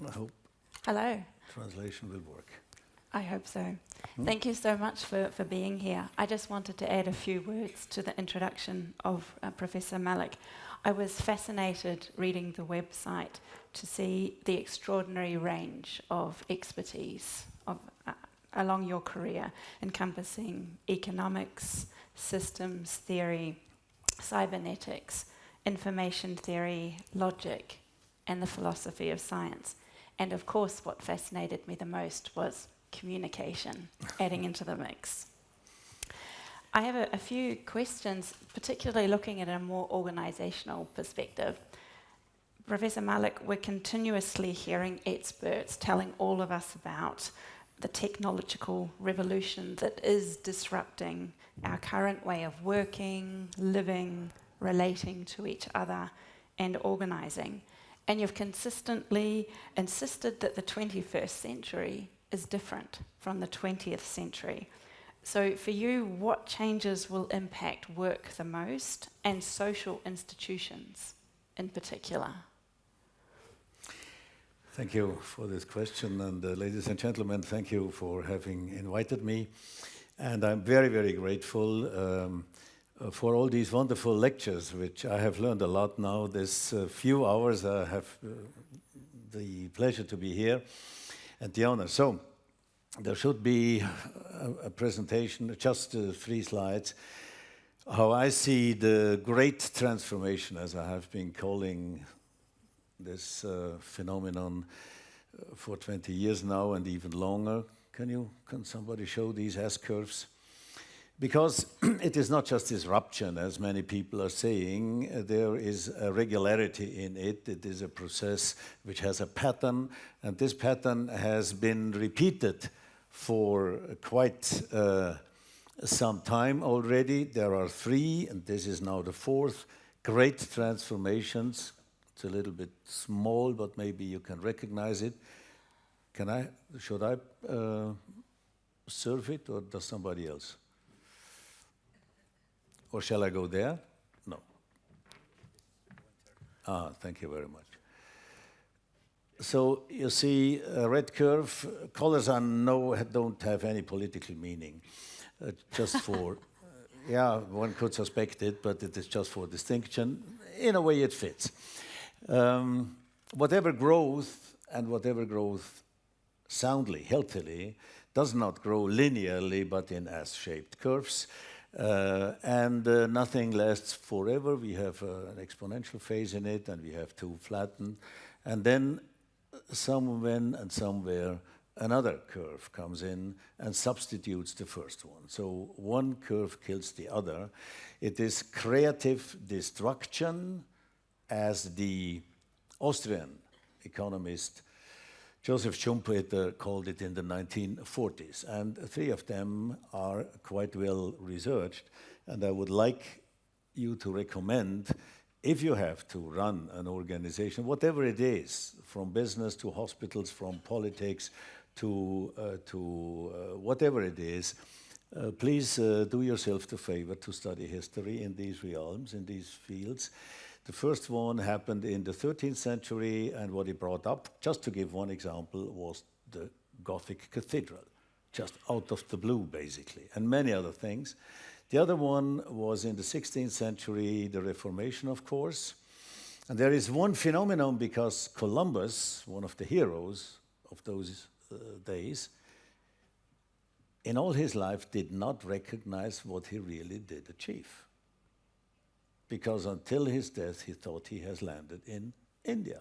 I hope Hello. translation will work. I hope so. Thank you so much for being here. I just wanted to add a few words to the introduction of Professor Malik. I was fascinated reading the website to see the extraordinary range of expertise along your career, encompassing economics, systems theory, cybernetics, information theory, logic, and the philosophy of science. And of course, what fascinated me the most was communication, adding into the mix. I have a few questions, particularly looking at a more organizational perspective. Professor Malik, we're continuously hearing experts telling all of us about the technological revolution that is disrupting our current way of working, living, relating to each other, and organizing. And you've consistently insisted that the 21st century is different from the 20th century. So for you, what changes will impact work the most and social institutions in particular? Thank you for this question, and ladies and gentlemen, thank you for having invited me. And I'm very, very grateful for all these wonderful lectures, which I have learned a lot now. This few hours I have the pleasure to be here and the honor. So there should be a presentation, just 3 slides, how I see the great transformation, as I have been calling this phenomenon for 20 years now and even longer. Can somebody show these S-curves? Because it is not just disruption, as many people are saying. There is a regularity in it. It is a process which has a pattern, and this pattern has been repeated for quite some time already. There are 3, and this is now the 4th, great transformations. It's a little bit small, but maybe you can recognize it. Should I serve it, or does somebody else? Or shall I go there? No. Thank you very much. So you see a red curve. Colors don't have any political meaning. Just for, one could suspect it, but it is just for distinction. In a way, it fits. Whatever growth soundly, healthily, does not grow linearly, but in S-shaped curves. And nothing lasts forever. We have an exponential phase in it, and we have 2 flattened. And then somewhere another curve comes in and substitutes the first one. So one curve kills the other. It is creative destruction, as the Austrian economist Joseph Schumpeter called it in the 1940s. And 3 of them are quite well researched. And I would like you to recommend, if you have to run an organization, whatever it is, from business to hospitals, from politics to whatever it is, please do yourself the favor to study history in these realms, in these fields. The first one happened in the 13th century, and what he brought up, just to give one example, was the Gothic cathedral, just out of the blue, basically, and many other things. The other one was in the 16th century, the Reformation, of course. And there is one phenomenon, because Columbus, one of the heroes of those days, in all his life did not recognize what he really did achieve. Because until his death, he thought he has landed in India.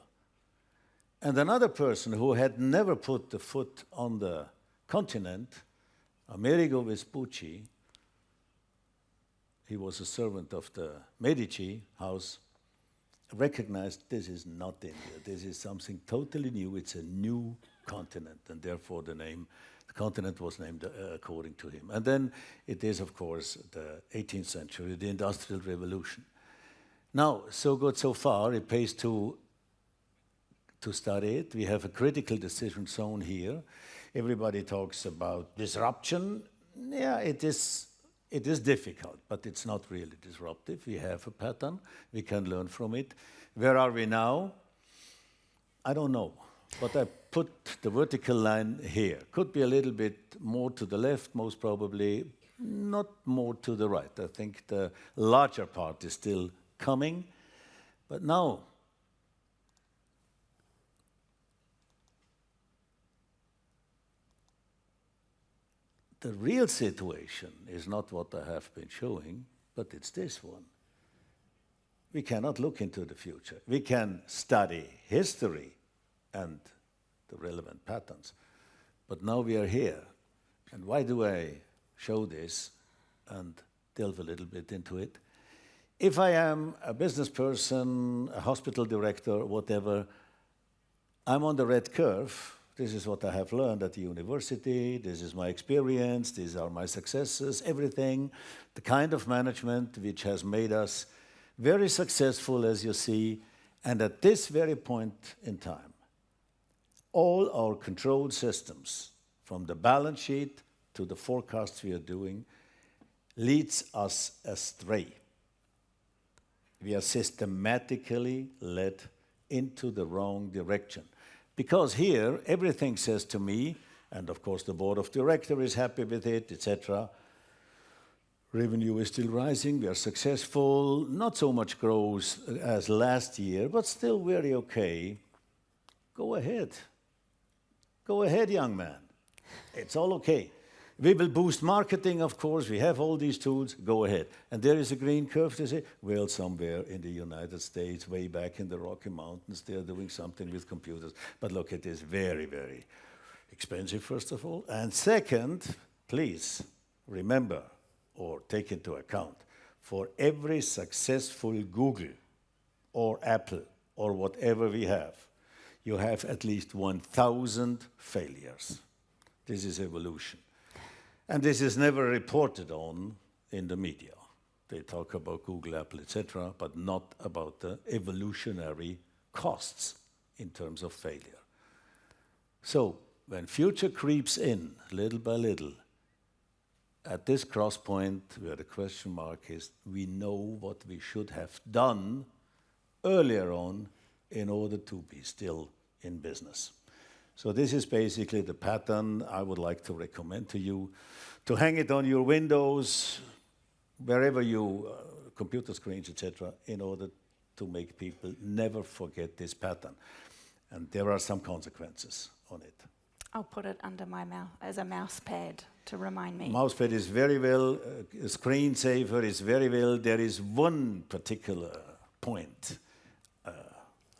And another person who had never put the foot on the continent, Amerigo Vespucci, he was a servant of the Medici house, recognized this is not India. This is something totally new. It's a new continent, and therefore the continent was named according to him. And then it is, of course, the 18th century, the Industrial Revolution. Now, so good so far. It pays to study it. We have a critical decision zone here. Everybody talks about disruption. Yeah, it is difficult, but it's not really disruptive. We have a pattern. We can learn from it. Where are we now? I don't know. But I put the vertical line here. Could be a little bit more to the left, most probably, not more to the right. I think the larger part is still coming. But now, the real situation is not what I have been showing, but it's this one. We cannot look into the future. We can study history and the relevant patterns. But now we are here. And why do I show this and delve a little bit into it? If I am a business person, a hospital director, whatever, I'm on the red curve. This is what I have learned at the university. This is my experience. These are my successes, everything. The kind of management which has made us very successful, as you see. And at this very point in time, all our control systems, from the balance sheet to the forecasts we are doing, leads us astray. We are systematically led into the wrong direction. Because here, everything says to me, and of course the board of directors is happy with it, etc. Revenue is still rising, we are successful, not so much growth as last year, but still very okay. Go ahead. Go ahead, young man. It's all okay. We will boost marketing, of course. We have all these tools. Go ahead. And there is a green curve, they say. Well, somewhere in the United States, way back in the Rocky Mountains, they are doing something with computers. But look, it is very, very expensive, first of all. And second, please remember or take into account, for every successful Google or Apple or whatever we have, you have at least 1,000 failures. This is evolution. And this is never reported on in the media. They talk about Google, Apple, etc., but not about the evolutionary costs in terms of failure. So when future creeps in, little by little, at this cross point where the question mark is, we know what we should have done earlier on in order to be still in business. So this is basically the pattern I would like to recommend to you, to hang it on your windows, wherever you, computer screens, etc., in order to make people never forget this pattern. And there are some consequences on it. I'll put it under my mouth as a mouse pad to remind me. Mousepad is very well, a screensaver is very well. There is one particular point,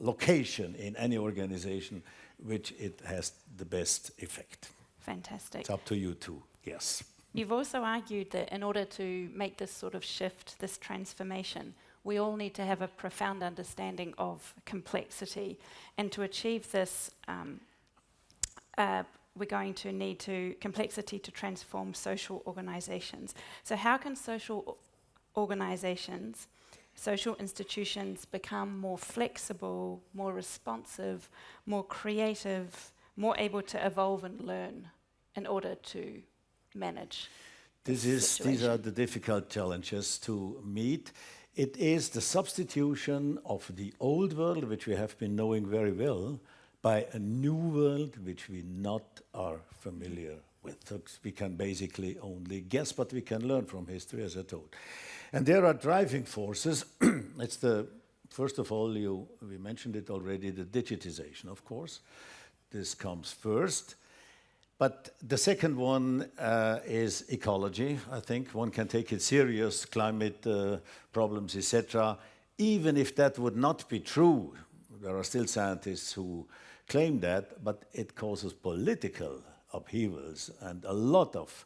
location in any organization which it has the best effect. Fantastic. It's up to you to guess. You've also argued that in order to make this sort of shift, this transformation, we all need to have a profound understanding of complexity. And to achieve this, we're going to need complexity to transform social organizations. So how can social organizations, social institutions become more flexible, more responsive, more creative, more able to evolve and learn in order to manage These are the difficult challenges to meet. It is the substitution of the old world, which we have been knowing very well, by a new world which we not are familiar with. So we can basically only guess, but we can learn from history, as I told. And there are driving forces. It's first of all, we mentioned it already, the digitization, of course. This comes first. But the second one is ecology. I think one can take it serious, climate problems, etc. Even if that would not be true, there are still scientists who claim that, but it causes political upheavals and a lot of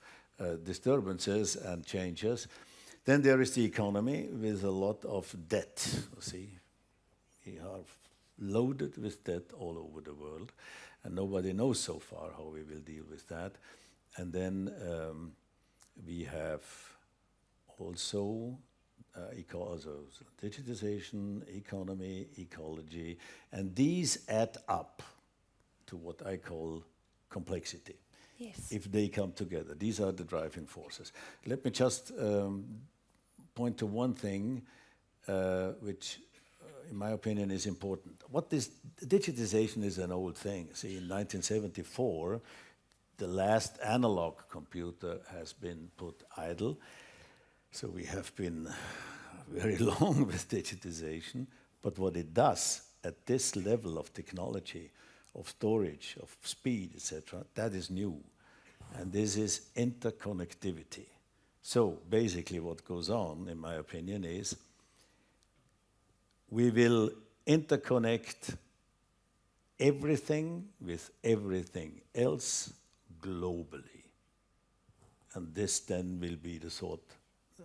disturbances and changes. Then there is the economy with a lot of debt. You see, we are loaded with debt all over the world, and nobody knows so far how we will deal with that. And then we have also digitization, economy, ecology, and these add up to what I call complexity. Yes. If they come together, these are the driving forces. Let me just point to one thing which in my opinion, is important. Digitization is an old thing. See, in 1974, the last analog computer has been put idle. So we have been very long with digitization. But what it does at this level of technology, of storage, of speed, etc., that is new. And this is interconnectivity. So basically what goes on, in my opinion, is we will interconnect everything with everything else globally. And this then will be the sort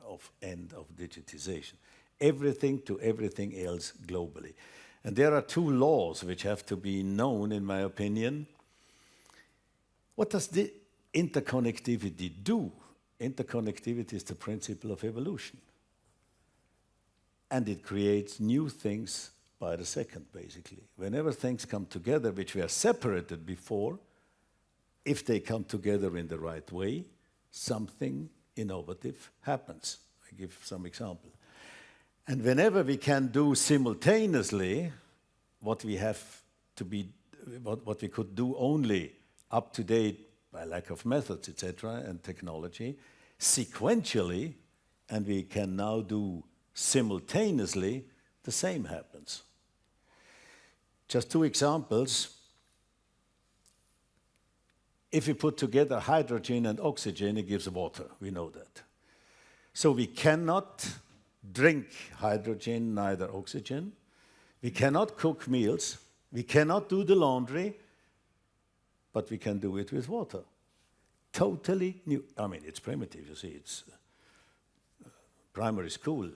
of end of digitization. Everything to everything else globally. And there are two laws which have to be known, in my opinion. What does the interconnectivity do? Interconnectivity is the principle of evolution. And it creates new things by the second, basically. Whenever things come together, which were separated before, if they come together in the right way, something innovative happens. I give some example. And whenever we can do simultaneously what we have to be, what we could do only up to date by lack of methods, etc., and technology, sequentially, and we can now do simultaneously, the same happens. Just two examples. If we put together hydrogen and oxygen, it gives water. We know that. So we cannot drink hydrogen, neither oxygen. We cannot cook meals. We cannot do the laundry, but we can do it with water. Totally new. I mean, it's primitive, you see. It's primary school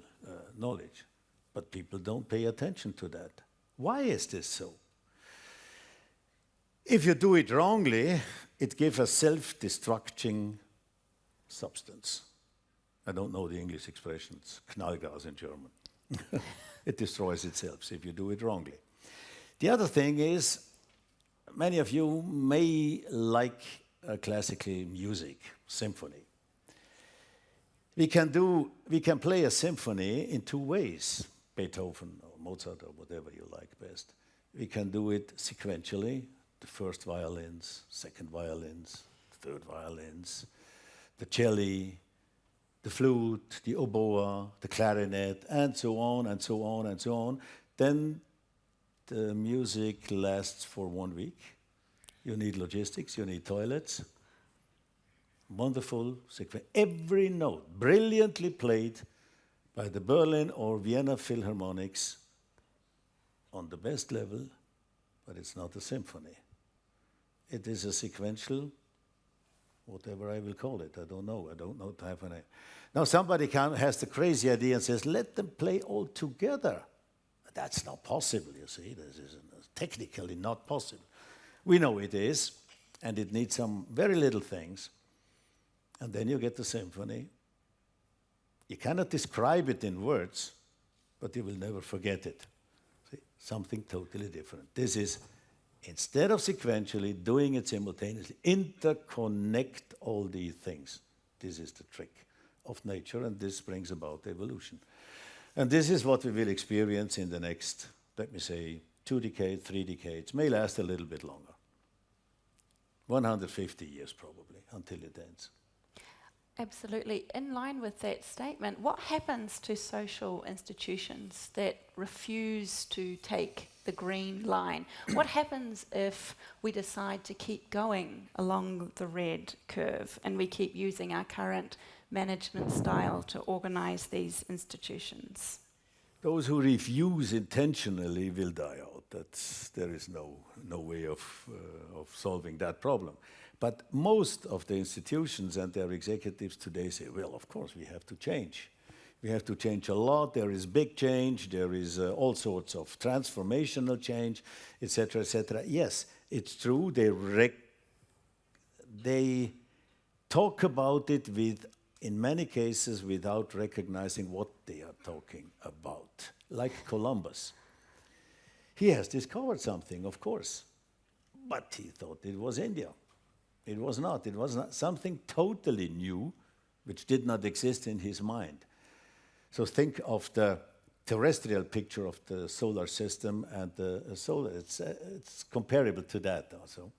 knowledge. But people don't pay attention to that. Why is this so? If you do it wrongly, it gives a self-destructing substance. I don't know the English expression. It's Knallgas in German. It destroys itself if you do it wrongly. The other thing is, many of you may like classical music, symphony. We can play a symphony in two ways, Beethoven or Mozart or whatever you like best. We can do it sequentially, the first violins, second violins, third violins, the cello, the flute, the oboe, the clarinet, and so on, and so on, and so on. Then the music lasts for 1 week. You need logistics, you need toilets. Wonderful sequence. Every note brilliantly played by the Berlin or Vienna Philharmonics on the best level, but it's not a symphony. It is a sequential, whatever I will call it. I don't know to have a name. Now somebody has the crazy idea and says, let them play all together. That's not possible, you see. This is technically not possible. We know it is, and it needs some very little things. And then you get the symphony. You cannot describe it in words, but you will never forget it. See? Something totally different. This is, instead of sequentially, doing it simultaneously, interconnect all these things. This is the trick of nature, and this brings about evolution. And this is what we will experience in the next, let me say, 2 decades, 3 decades, may last a little bit longer. 150 years probably, until it ends. Absolutely. In line with that statement, what happens to social institutions that refuse to take the green line? What happens if we decide to keep going along the red curve and we keep using our current management style to organize these institutions? Those who refuse intentionally will die out. There is no way of solving that problem. But most of the institutions and their executives today say, well, of course, we have to change. We have to change a lot. There is big change. There is all sorts of transformational change, etc., etc. Yes, it's true. They talk about it in many cases without recognizing what they are talking about. Like Columbus. He has discovered something, of course, but he thought it was India. It was not. It was not something totally new, which did not exist in his mind. So think of the terrestrial picture of the solar system and the solar. It's comparable to that also.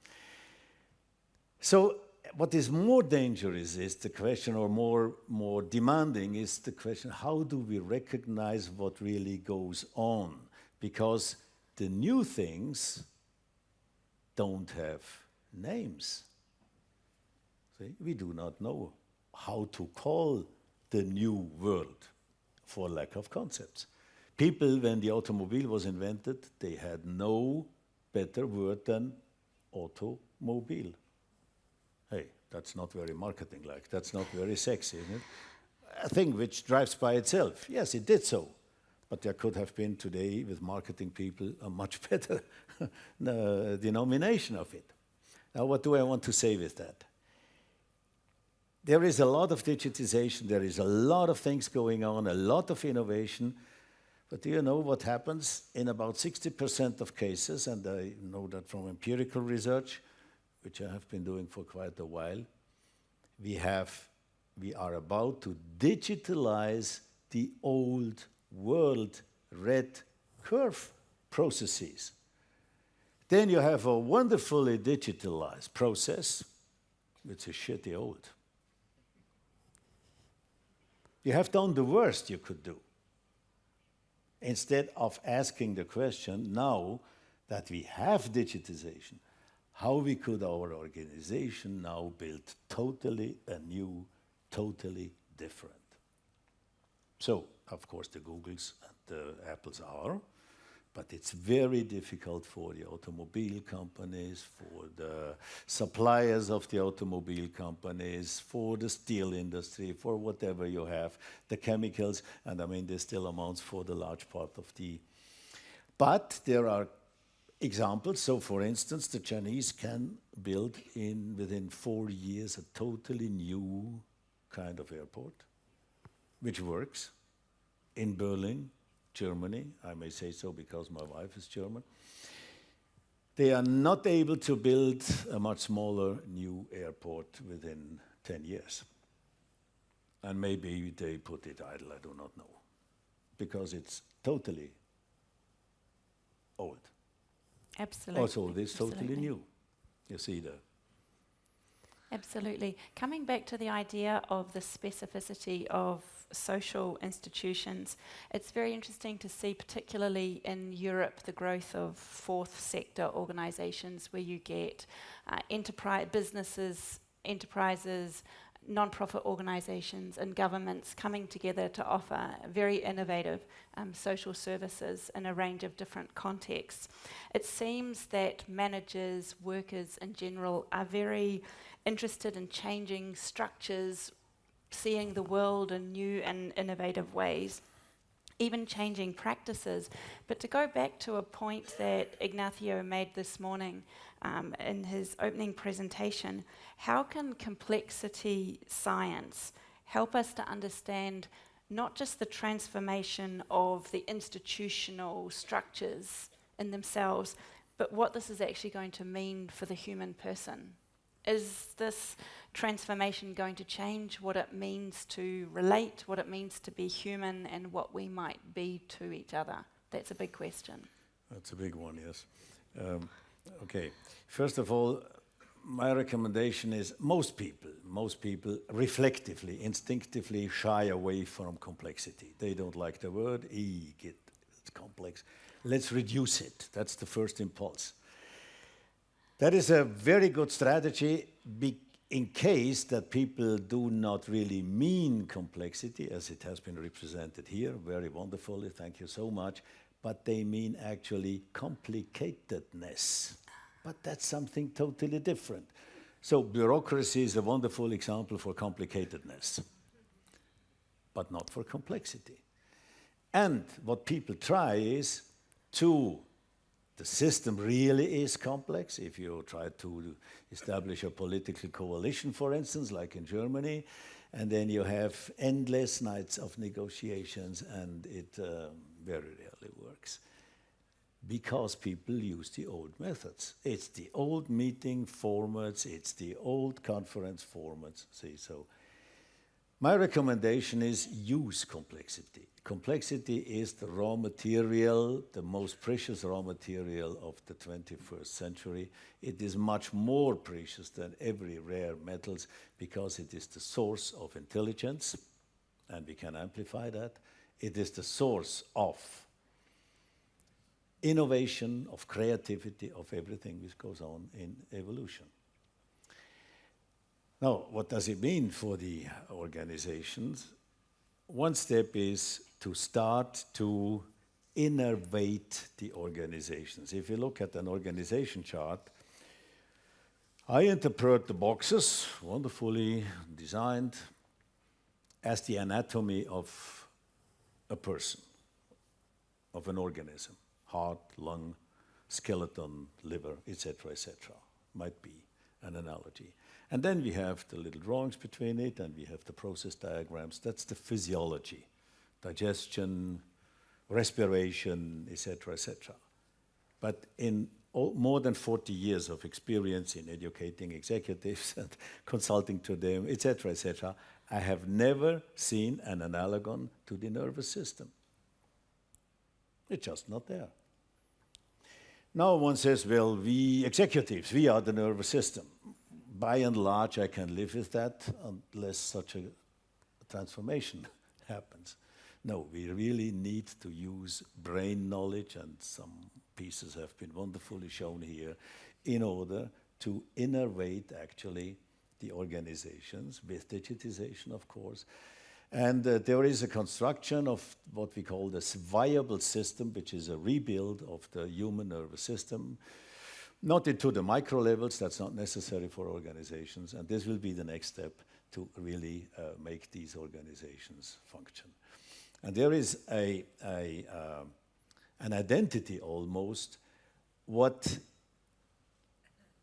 So what is more dangerous is the question, or more demanding is the question, how do we recognize what really goes on? Because the new things don't have names. See? We do not know how to call the new world for lack of concepts. People, when the automobile was invented, they had no better word than automobile. Hey, that's not very marketing-like. That's not very sexy, isn't it? A thing which drives by itself. Yes, it did so. But there could have been today, with marketing people, a much better denomination of it. Now, what do I want to say with that? There is a lot of digitization. There is a lot of things going on, a lot of innovation. But do you know what happens in about 60% of cases, and I know that from empirical research, which I have been doing for quite a while, we are about to digitalize the old world red curve processes. Then you have a wonderfully digitalized process, which is shitty old. You have done the worst you could do. Instead of asking the question, now that we have digitization, how we could our organization now build totally anew, totally different. So, of course, the Googles and the Apples are, but it's very difficult for the automobile companies, for the suppliers of the automobile companies, for the steel industry, for whatever you have, the chemicals, and I mean, there's still amounts for the large part of the... But there are examples. So, for instance, the Chinese can build within 4 years a totally new kind of airport, which works in Berlin, Germany. I may say so because my wife is German. They are not able to build a much smaller new airport within 10 years. And maybe they put it idle, I do not know, because it's totally old. Absolutely. Also, this totally new. You see that. Absolutely. Coming back to the idea of the specificity of social institutions, it's very interesting to see, particularly in Europe, the growth of fourth sector organizations where you get businesses, enterprises, non-profit organizations and governments coming together to offer very innovative social services in a range of different contexts. It seems that managers, workers in general, are very interested in changing structures, seeing the world in new and innovative ways, even changing practices. But to go back to a point that Ignacio made this morning in his opening presentation, how can complexity science help us to understand not just the transformation of the institutional structures in themselves, but what this is actually going to mean for the human person? Is this transformation going to change what it means to relate, what it means to be human, and what we might be to each other? That's a big question. That's a big one, yes. Okay. First of all, my recommendation is most people reflectively, instinctively shy away from complexity. They don't like the word, it's complex. Let's reduce it. That's the first impulse. That is a very good strategy in case that people do not really mean complexity, as it has been represented here, very wonderfully, thank you so much, but they mean actually complicatedness. But that's something totally different. So bureaucracy is a wonderful example for complicatedness, but not for complexity. And what people try is the system really is complex. If you try to establish a political coalition, for instance, like in Germany, and then you have endless nights of negotiations, and it very rarely works. Because people use the old methods. It's the old meeting formats, it's the old conference formats. See, so My recommendation is use complexity. Complexity is the raw material, the most precious raw material of the 21st century. It is much more precious than every rare metals because it is the source of intelligence, and we can amplify that. It is the source of innovation, of creativity, of everything which goes on in evolution. Now, what does it mean for the organizations? One step is to start to innervate the organizations. If you look at an organization chart, I interpret the boxes, wonderfully designed, as the anatomy of a person, of an organism. Heart, lung, skeleton, liver, etc., etc. Might be an analogy. And then we have the little drawings between it, and we have the process diagrams. That's the physiology, digestion, respiration, etc., etc. But in more than 40 years of experience in educating executives and consulting to them, etc., I have never seen an analogon to the nervous system. It's just not there. Now one says, well, we executives, we are the nervous system. By and large, I can live with that unless such a transformation happens. No, we really need to use brain knowledge, and some pieces have been wonderfully shown here, in order to innervate actually the organizations with digitization, of course. And there is a construction of what we call this viable system, which is a rebuild of the human nervous system. Not into the micro levels, that's not necessary for organizations, and this will be the next step to really make these organizations function. And there is an identity almost, what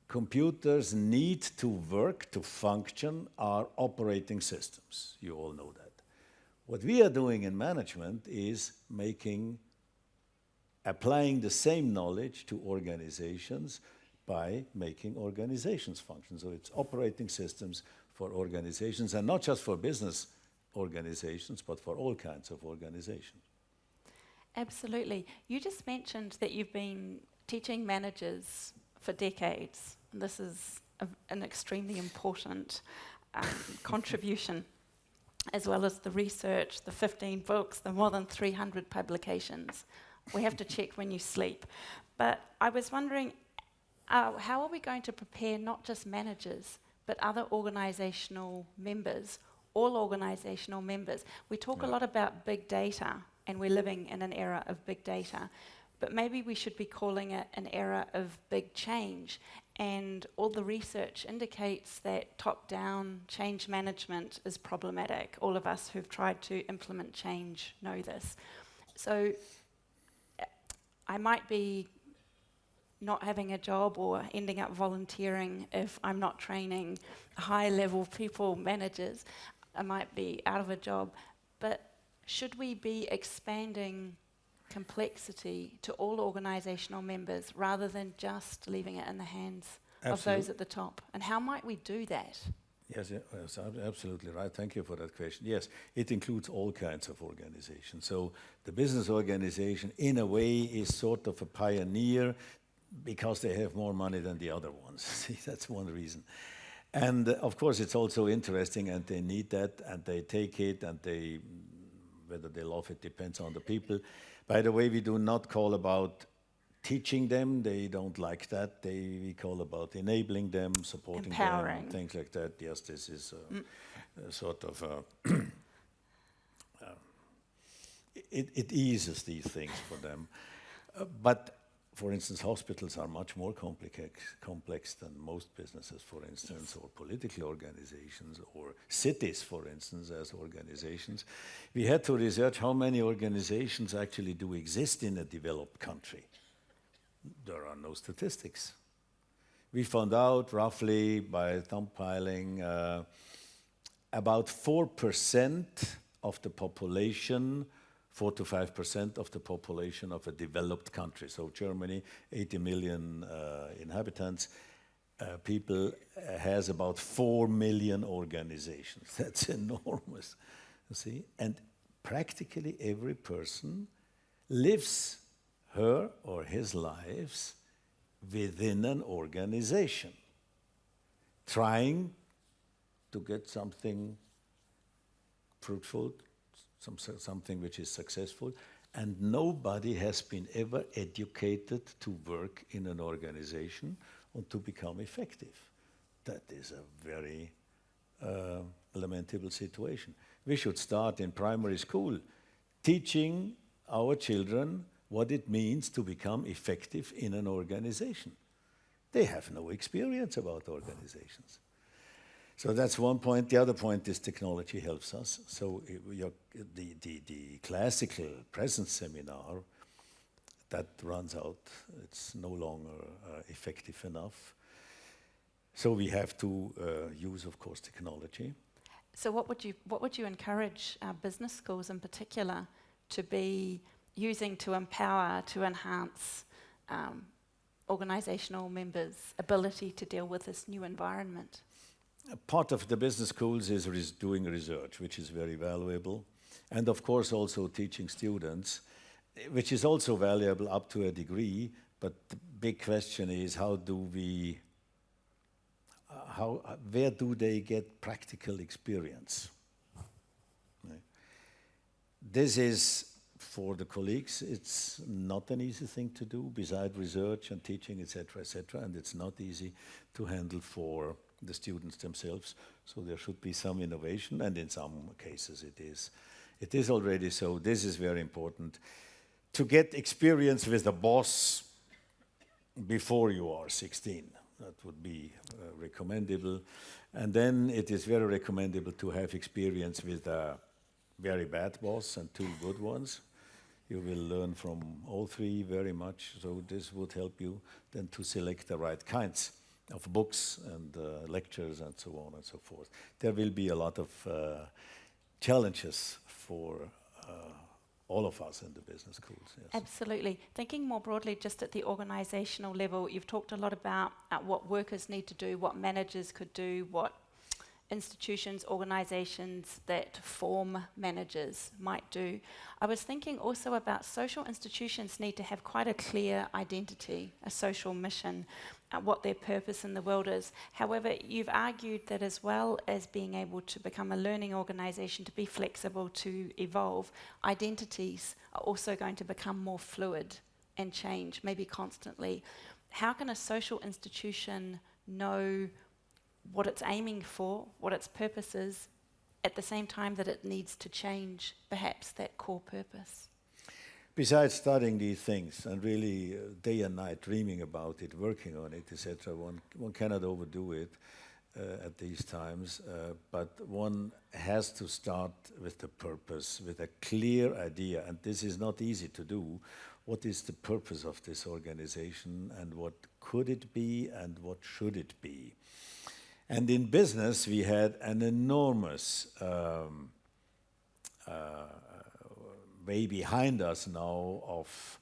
computers need to work to function are operating systems. You all know that. What we are doing in management is applying the same knowledge to organizations by making organizations function. So it's operating systems for organizations, and not just for business organizations, but for all kinds of organizations. Absolutely. You just mentioned that you've been teaching managers for decades. This is an extremely important contribution, as well as the research, the 15 books, the more than 300 publications. We have to check when you sleep. But I was wondering, how are we going to prepare not just managers, but other organizational members, all organizational members? We talk a lot about big data, and we're living in an era of big data, but maybe we should be calling it an era of big change. And all the research indicates that top-down change management is problematic. All of us who've tried to implement change know this. So I might be not having a job or ending up volunteering if I'm not training high-level people, managers. I might be out of a job. But should we be expanding complexity to all organizational members rather than just leaving it in the hands of those at the top? And how might we do that? Yes, absolutely right. Thank you for that question. Yes, it includes all kinds of organizations. So the business organization, in a way, is sort of a pioneer because they have more money than the other ones. See, that's one reason. And of course, it's also interesting, and they need that, and they take it, and whether they love it depends on the people. By the way, we do not call about teaching them. They don't like that. We call about enabling them, supporting empowering them, things like that. Yes, this is sort of it eases these things for them. But for instance, hospitals are much more complex than most businesses, for instance, or political organizations, or cities, for instance, as organizations. We had to research how many organizations actually do exist in a developed country. There are no statistics. We found out roughly by thumb-piling about 4% of the population, 4 to 5% of the population of a developed country. So Germany, 80 million inhabitants, people has about 4 million organizations. That's enormous, you see. And practically every person lives her or his lives within an organization, trying to get something fruitful, something which is successful, and nobody has been ever educated to work in an organization or to become effective. That is a very lamentable situation. We should start in primary school teaching our children what it means to become effective in an organization. They have no experience about organizations. So that's one point. The other point is technology helps us. So the classical presence seminar, that runs out. It's no longer effective enough. So we have to use, of course, technology. So what would you encourage business schools in particular to be using to empower, to enhance organizational members' ability to deal with this new environment? Part of the business schools is doing research, which is very valuable. And of course also teaching students, which is also valuable up to a degree, but the big question is where do they get practical experience? Right. This is, for the colleagues, it's not an easy thing to do, besides research and teaching, etc., and it's not easy to handle for the students themselves. So there should be some innovation, and in some cases it is. It is already so. This is very important. To get experience with the boss before you are 16, that would be recommendable. And then it is very recommendable to have experience with a very bad boss and 2 good ones. You will learn from all 3 very much, so this would help you then to select the right kinds of books and lectures and so on and so forth. There will be a lot of challenges for all of us in the business schools. Yes. Absolutely. Thinking more broadly, just at the organizational level, you've talked a lot about what workers need to do, what managers could do, what institutions, organizations that form managers might do. I was thinking also about social institutions need to have quite a clear identity, a social mission, what their purpose in the world is. However, you've argued that as well as being able to become a learning organization, to be flexible, to evolve, identities are also going to become more fluid and change, maybe constantly. How can a social institution know what it's aiming for, what its purpose is, at the same time that it needs to change, perhaps, that core purpose? Besides studying these things and really day and night dreaming about it, working on it, etc., one cannot overdo it at these times, but one has to start with the purpose, with a clear idea, and this is not easy to do. What is the purpose of this organization, and what could it be, and what should it be? And in business, we had an enormous way behind us now of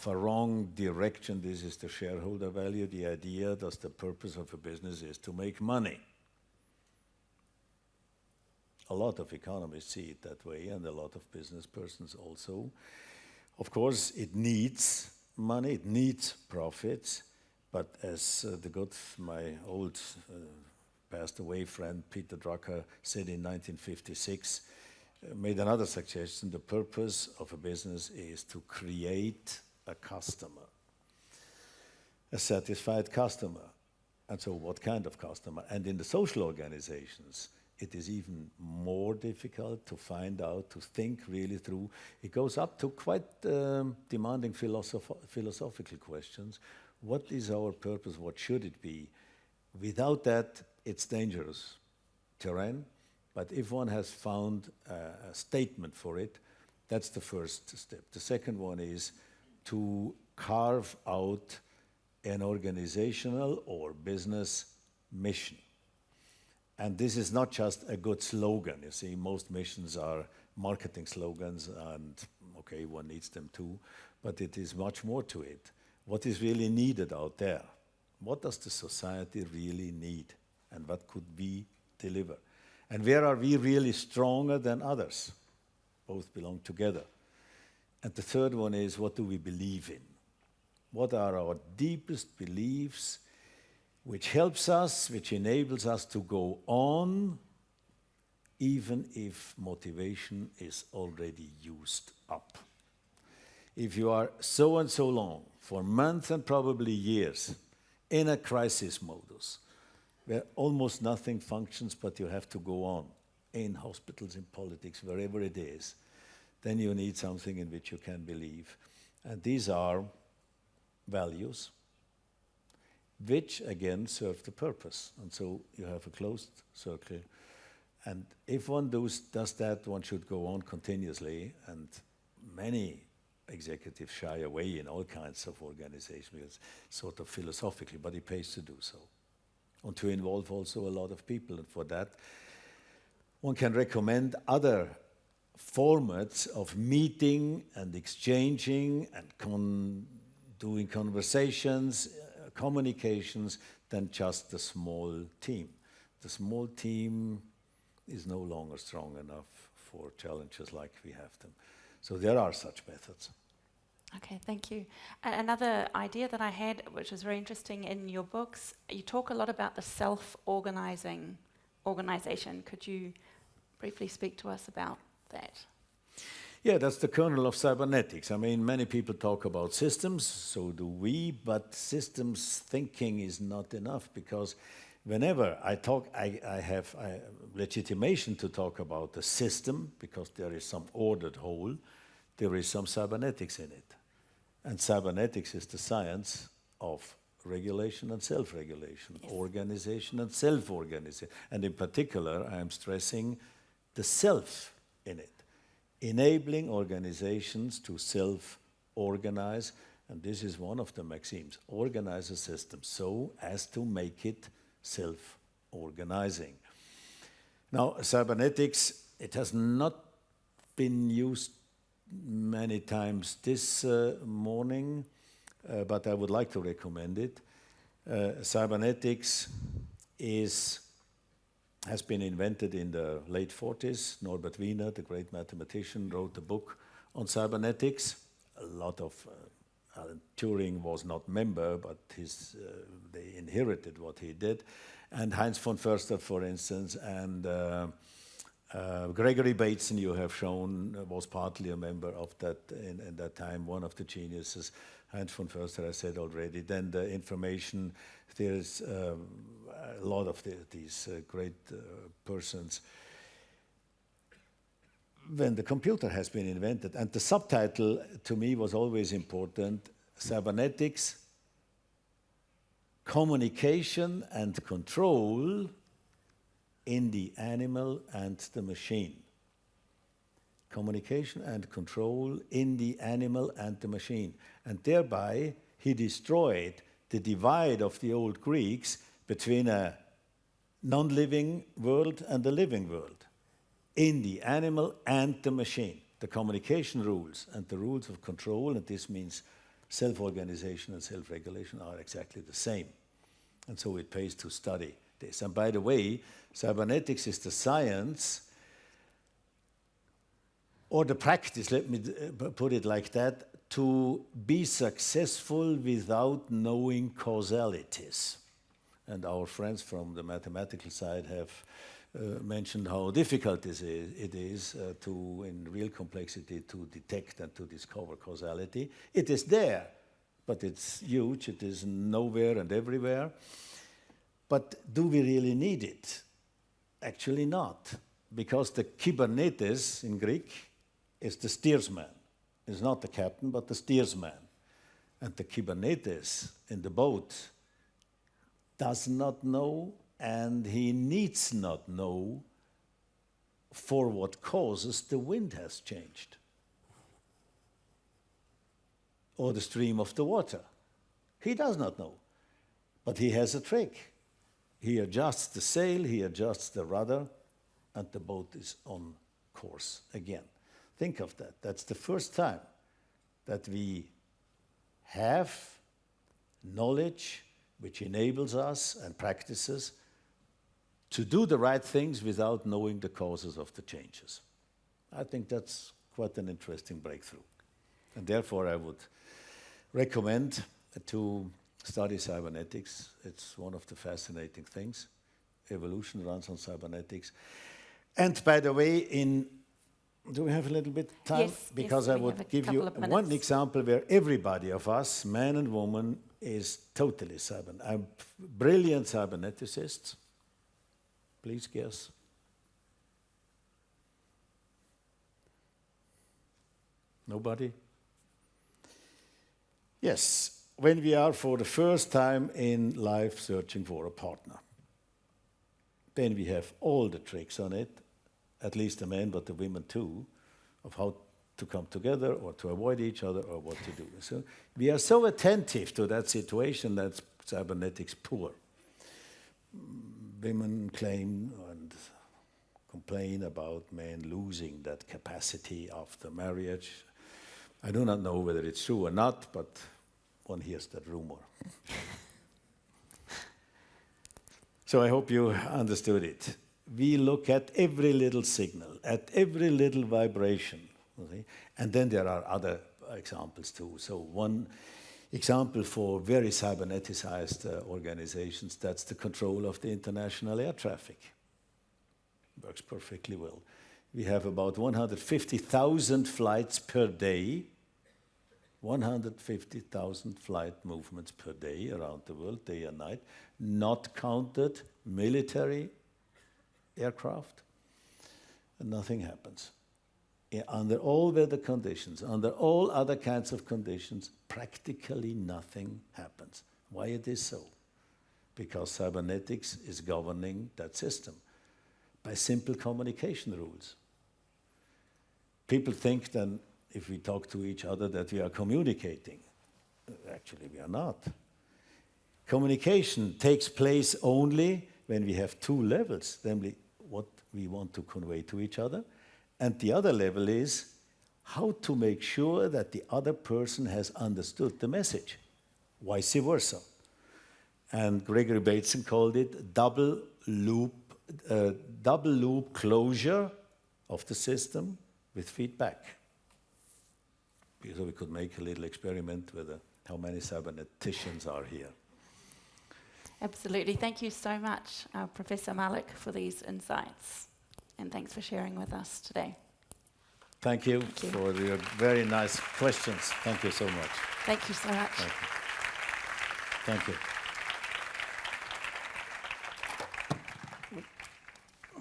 a wrong direction. This is the shareholder value, the idea that the purpose of a business is to make money. A lot of economists see it that way, and a lot of business persons also. Of course, it needs money, it needs profits, but as my old passed away friend Peter Drucker said in 1956, made another suggestion: the purpose of a business is to create a customer, a satisfied customer. And so what kind of customer? And in the social organizations, it is even more difficult to find out, to think really through. It goes up to quite demanding philosophical questions. What is our purpose? What should it be? Without that, it's dangerous terrain. But if one has found a statement for it, that's the first step. The second one is to carve out an organizational or business mission. And this is not just a good slogan. You see, most missions are marketing slogans, and okay, one needs them too, but it is much more to it. What is really needed out there? What does the society really need? And what could we deliver? And where are we really stronger than others? Both belong together. And the third one is, what do we believe in? What are our deepest beliefs which helps us, which enables us to go on, even if motivation is already used up? If you are so and so long, for months and probably years, in a crisis modus, where almost nothing functions but you have to go on, in hospitals, in politics, wherever it is, then you need something in which you can believe. And these are values, which again serve the purpose. And so you have a closed circle. And if one does that, one should go on continuously. And many executives shy away in all kinds of organizations, because sort of philosophically, but it pays to do so. And to involve also a lot of people. And for that, one can recommend other formats of meeting and exchanging and doing conversations, communications, than just the small team. The small team is no longer strong enough for challenges like we have them. So there are such methods. Okay, thank you. Another idea that I had, which was very interesting in your books, you talk a lot about the self-organizing organization. Could you briefly speak to us about that? Yeah, that's the kernel of cybernetics. I mean, many people talk about systems, so do we, but systems thinking is not enough, because whenever I talk, I have legitimation to talk about the system, because there is some ordered whole, there is some cybernetics in it. And cybernetics is the science of regulation and self-regulation, yes. Organization and self-organization. And in particular, I am stressing the self in it, enabling organizations to self-organize. And this is one of the maxims: organize a system so as to make it self-organizing. Now, cybernetics, it has not been used many times this morning, but I would like to recommend it. Cybernetics has been invented in the late 40s. Norbert Wiener, the great mathematician, wrote a book on cybernetics. A lot of Alan Turing was not member, but they inherited what he did. And Heinz von Förster, for instance, and Gregory Bateson, you have shown, was partly a member of that in that time, one of the geniuses. Heinz von Förster, I said already. Then the information, there's a lot of these great persons. When the computer has been invented, and the subtitle to me was always important: Cybernetics, Communication and Control in the Animal and the Machine. Communication and control in the animal and the machine. And thereby he destroyed the divide of the old Greeks between a non-living world and a living world. In the animal and the machine. The communication rules and the rules of control, and this means self-organization and self-regulation, are exactly the same. And so it pays to study this. And by the way, cybernetics is the science or the practice, let me put it like that, to be successful without knowing causalities. And our friends from the mathematical side have mentioned how difficult it is to, in real complexity, to detect and to discover causality. It is there, but it's huge. It is nowhere and everywhere. But do we really need it? Actually not, because the Kybernetes in Greek is the steersman. It's not the captain, but the steersman. And the Kybernetes in the boat does not know, and he needs not know for what causes the wind has changed or the stream of the water. He does not know, but he has a trick. He adjusts the sail, he adjusts the rudder, and the boat is on course again. Think of that. That's the first time that we have knowledge which enables us and practices to do the right things without knowing the causes of the changes. I think that's quite an interesting breakthrough. And therefore, I would recommend to study cybernetics. It's one of the fascinating things. Evolution runs on cybernetics. And by the way, do we have a little bit of time? Yes, because yes, I would give you one example where everybody of us, man and woman, is totally brilliant cyberneticists. Please guess. Nobody? Yes, when we are for the first time in life searching for a partner. Then we have all the tricks on it, at least the men, but the women too, of how to come together or to avoid each other or what to do. So we are so attentive to that situation that cybernetics poor. Women claim and complain about men losing that capacity after marriage. I do not know whether it's true or not, but one hears that rumor. So I hope you understood it. We look at every little signal, at every little vibration. Okay? And then there are other examples too. So one example for very cyberneticized organizations, that's the control of the international air traffic. Works perfectly well. We have about 150,000 flights per day, 150,000 flight movements per day around the world, day and night, not counted military aircraft, and nothing happens. Under all weather conditions, under all other kinds of conditions, practically nothing happens. Why it is so? Because cybernetics is governing that system by simple communication rules. People think then, if we talk to each other, that we are communicating. Actually, we are not. Communication takes place only when we have two levels, namely what we want to convey to each other, and the other level is how to make sure that the other person has understood the message, vice versa. And Gregory Bateson called it double loop closure of the system with feedback. So we could make a little experiment with how many cyberneticians are here. Absolutely. Thank you so much, Professor Malik, for these insights. And thanks for sharing with us today. Thank you for your very nice questions. Thank you so much. Thank you so much. Thank you.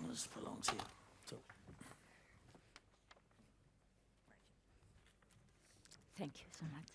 This belongs here. Thank you so much.